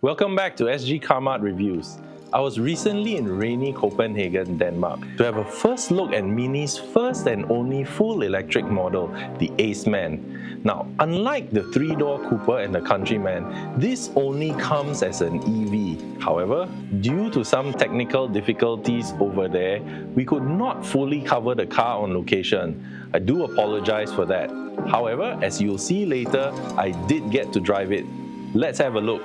Welcome back to Sgcarmart Reviews. I was recently in rainy Copenhagen, Denmark, to have a first look at Mini's first and only full electric model, the Aceman. Now, unlike the three-door Cooper and the Countryman, this only comes as an EV. However, due to some technical difficulties over there, we could not fully cover the car on location. I do apologize for that. However, as you'll see later, I did get to drive it. Let's have a look.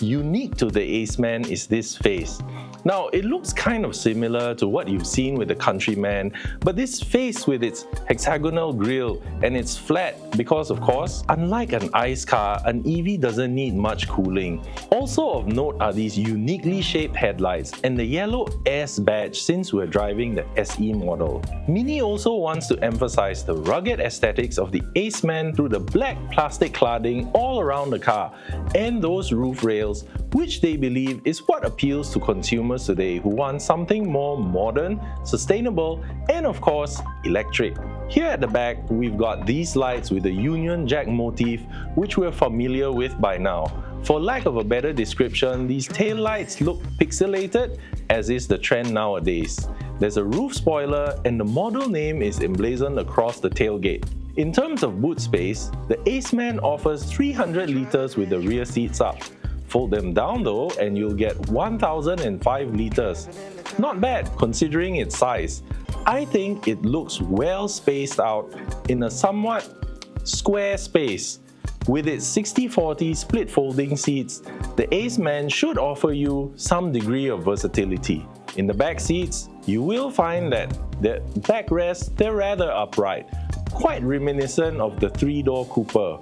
Unique to the Aceman is this face. Now, it looks kind of similar to what you've seen with the Countryman, but this face with its hexagonal grille and it's flat because, of course, unlike an ICE car, an EV doesn't need much cooling. Also of note are these uniquely shaped headlights and the yellow S badge since we're driving the SE model. Mini also wants to emphasize the rugged aesthetics of the Aceman through the black plastic cladding all around the car and those roof rails, which they believe is what appeals to consumers today who want something more modern, sustainable, and of course, electric. Here at the back, we've got these lights with the Union Jack motif, which we're familiar with by now. For lack of a better description, these tail lights look pixelated, as is the trend nowadays. There's a roof spoiler and the model name is emblazoned across the tailgate. In terms of boot space, the Aceman offers 300 liters with the rear seats up. Fold them down though and you'll get 1005 liters. Not bad considering its size. I think it looks well spaced out in a somewhat square space. With its 60/40 split folding seats, the Aceman should offer you some degree of versatility. In the back seats, you will find that the backrests, they're rather upright, quite reminiscent of the three-door Cooper.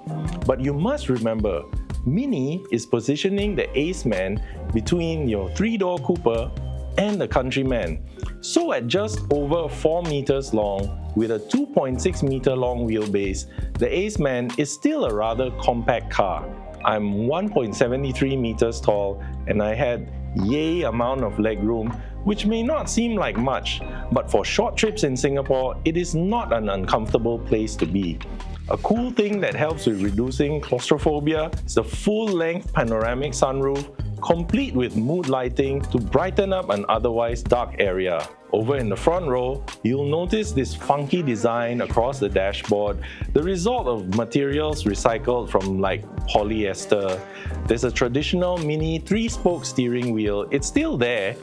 But you must remember, Mini is positioning the Aceman between your three-door Cooper and the Countryman. So at just over 4 meters long, with a 2.6 meter long wheelbase, the Aceman is still a rather compact car. I'm 1.73 meters tall and I had yay amount of legroom, which may not seem like much, but for short trips in Singapore, it is not an uncomfortable place to be. A cool thing that helps with reducing claustrophobia is the full-length panoramic sunroof, complete with mood lighting to brighten up an otherwise dark area. Over in the front row, you'll notice this funky design across the dashboard, the result of materials recycled from like polyester. There's a traditional Mini 3-spoke steering wheel, it's still there,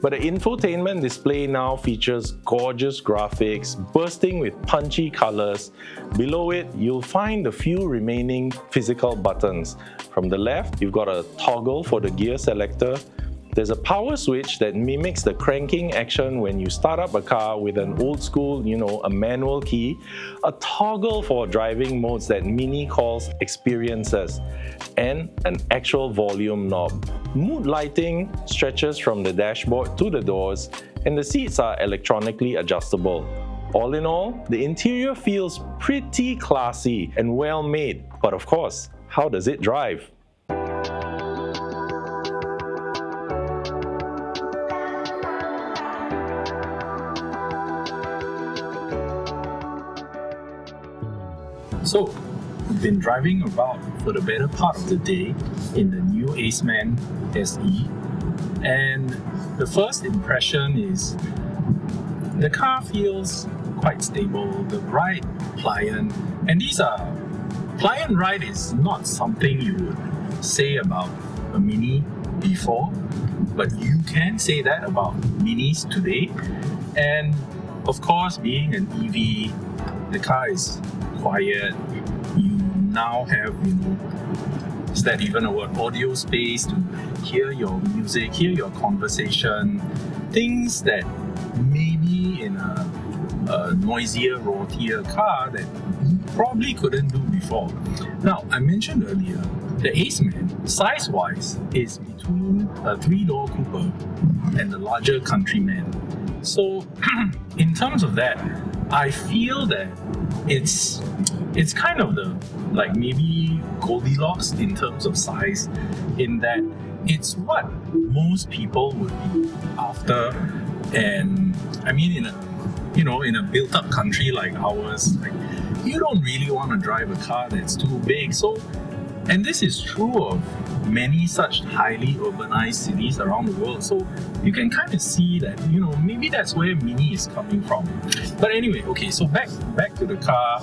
but the infotainment display now features gorgeous graphics, bursting with punchy colors. Below it, you'll find the few remaining physical buttons. From the left, you've got a toggle for the gear selector. There's a power switch that mimics the cranking action when you start up a car with an old school, a manual key, a toggle for driving modes that Mini calls experiences, and an actual volume knob. Mood lighting stretches from the dashboard to the doors, and the seats are electronically adjustable. All in all, the interior feels pretty classy and well made, but of course, how does it drive? So, we've been driving about for the better part of the day in the new Aceman SE, and the first impression is the car feels quite stable, the ride pliant, and pliant ride is not something you would say about a Mini before, but you can say that about Minis today. And of course, being an EV, the car is quiet. You now have, is that even a word, audio space to hear your music, hear your conversation, things that maybe in a noisier, rottier car that you probably couldn't do before. Now, I mentioned earlier, the Aceman, size-wise, is between a three-door Cooper and the larger Countryman. So, in terms of that, I feel that it's kind of the maybe Goldilocks in terms of size, in that it's what most people would be after. And I mean, in a built-up country like ours, you don't really want to drive a car that's too big. So, and this is true of many such highly urbanized cities around the world. So you can kind of see that, maybe that's where Mini is coming from. But anyway, okay, so back to the car.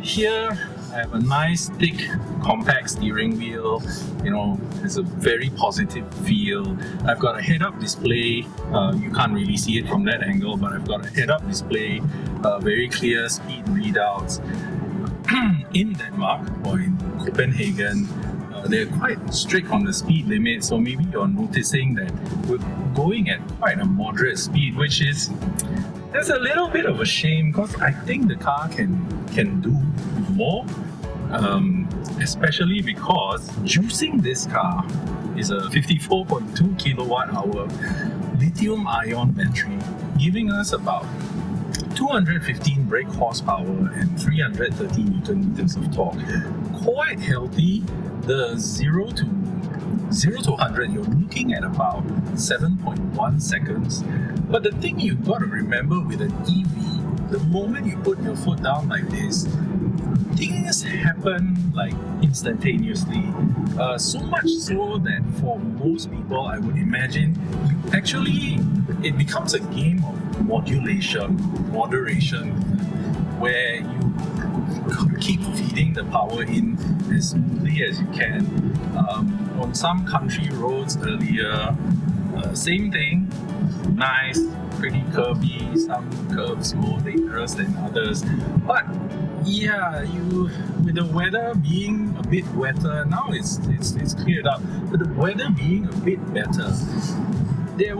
Here I have a nice thick compact steering wheel. It's a very positive feel. I've got a head-up display. You can't really see it from that angle, but I've got a head-up display, very clear speed readouts. In Denmark or in Copenhagen, they're quite strict on the speed limit, so maybe you're noticing that we're going at quite a moderate speed, that's a little bit of a shame, because I think the car can do more, especially because juicing this car is a 54.2 kilowatt hour lithium ion battery, giving us about 215 brake horsepower and 330 Newton meters of torque. Quite healthy. The 0 to 100, you're looking at about 7.1 seconds. But the thing you've got to remember with an EV, the moment you put your foot down like this, things happen like instantaneously. So much so that for most people, I would imagine, it becomes a game of moderation, where you keep feeding the power in as smoothly as you can. On some country roads earlier, same thing, nice, pretty curvy, some curves more dangerous than others. But yeah, with the weather being a bit wetter, now it's cleared up, but the weather being a bit better, there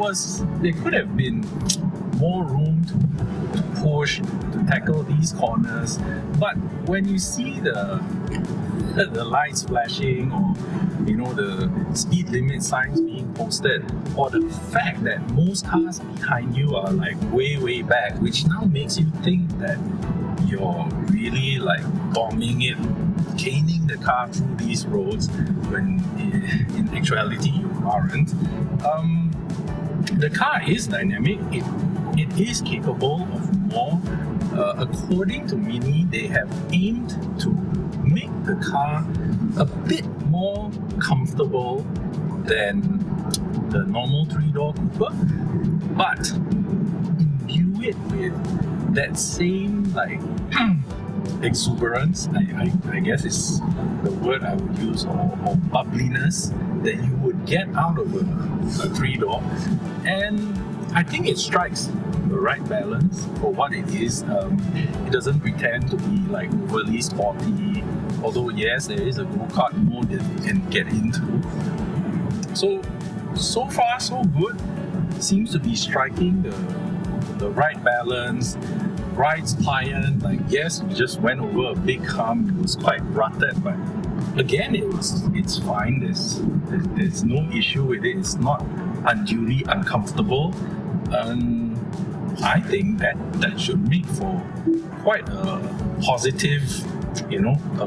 could have been more room to push, to tackle these corners. But when you see the lights flashing, or the speed limit signs being posted, or the fact that most cars behind you are like way back, which now makes you think that you're really like bombing it, caning the car through these roads, when in actuality you aren't. The car is dynamic. It is capable of more. According to Mini, they have aimed to make the car a bit more comfortable than the normal 3-door Cooper, but imbue it with that same exuberance, I guess is the word I would use, or bubbliness that you would get out of a 3-door. And I think it strikes the right balance for what it is. It doesn't pretend to be like overly sporty, although yes, there is a go-kart mode that you can get into. So far so good. Seems to be striking the right balance. Rides pliant. Yes, we just went over a big hump. It was quite rutted, but again, it's fine. There's no issue with it. It's not unduly uncomfortable. I think that should make for quite a positive,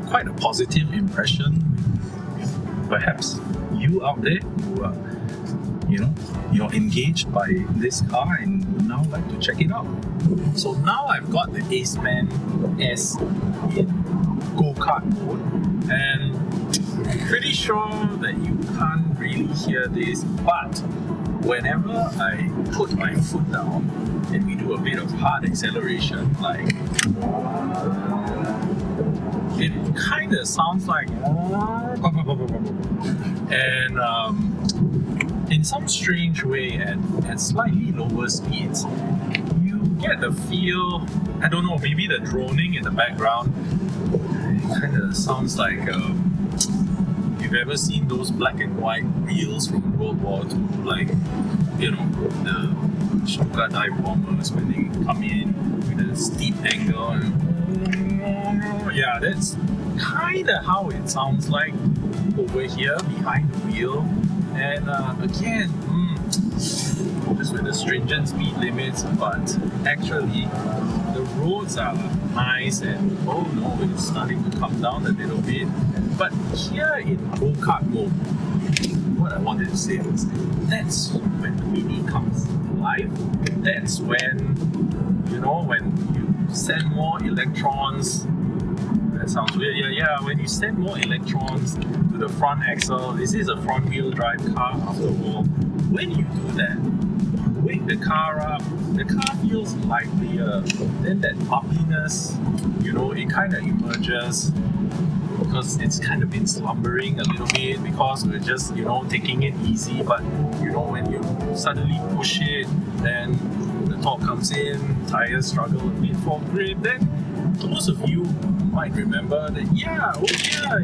quite a positive impression. Perhaps you out there who are, you're engaged by this car and would now like to check it out. So now I've got the Aceman S in go-kart mode, and I'm pretty sure that you can't really hear this, but whenever I put my foot down and we do a bit of hard acceleration, it kind of sounds like, and in some strange way, at slightly lower speeds, you get the feel, I don't know, maybe the droning in the background, it kind of sounds like, you've ever seen those black and white reels from World War II, the Stuka dive bombers when they come in with a steep angle, and yeah, that's kind of how it sounds like over here behind the wheel. And again, just with the stringent speed limits, but actually the roads are nice, and oh no, it's starting to come down a little bit. But here in go-kart mode, what I wanted to say was, that's when the Mini comes alive. That's when, when you send more electrons that sounds weird. Yeah, when you send more electrons to the front axle, this is a front-wheel drive car after all. When you do that, wake the car up, the car feels livelier. Then that bubbliness, it kind of emerges because it's kind of been slumbering a little bit because we're just, taking it easy. But, when you suddenly push it, then the torque comes in, tires struggle a bit for grip, then most of you might remember that,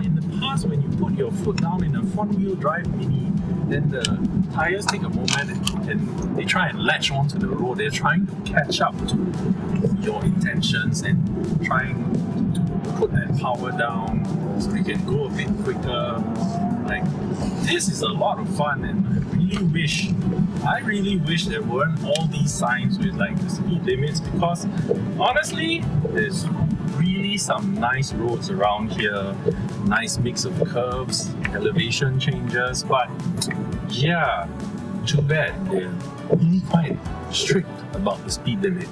in the past when you put your foot down in a front-wheel drive Mini, then the tires take a moment and they try and latch onto the road. They're trying to catch up to your intentions and trying to put that power down so you can go a bit quicker. Like, this is a lot of fun, and I really wish there weren't all these signs with like the speed limits, because honestly, there's really some nice roads around here, nice mix of curves, elevation changes, but yeah, too bad they're really quite strict about the speed limit.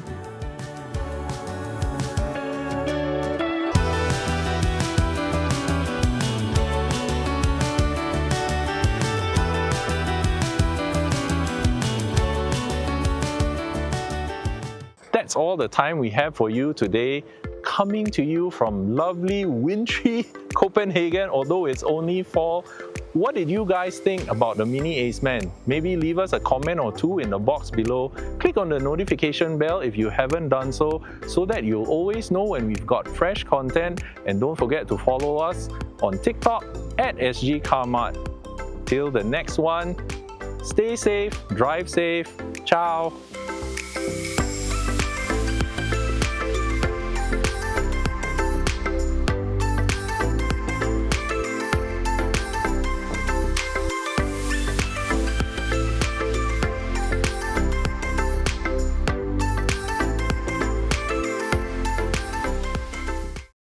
That's all the time we have for you today. Coming to you from lovely, wintry Copenhagen, although it's only fall. What did you guys think about the Mini Aceman? Maybe leave us a comment or two in the box below. Click on the notification bell if you haven't done so that you'll always know when we've got fresh content. And don't forget to follow us on TikTok at Sgcarmart. Till the next one, stay safe, drive safe. Ciao!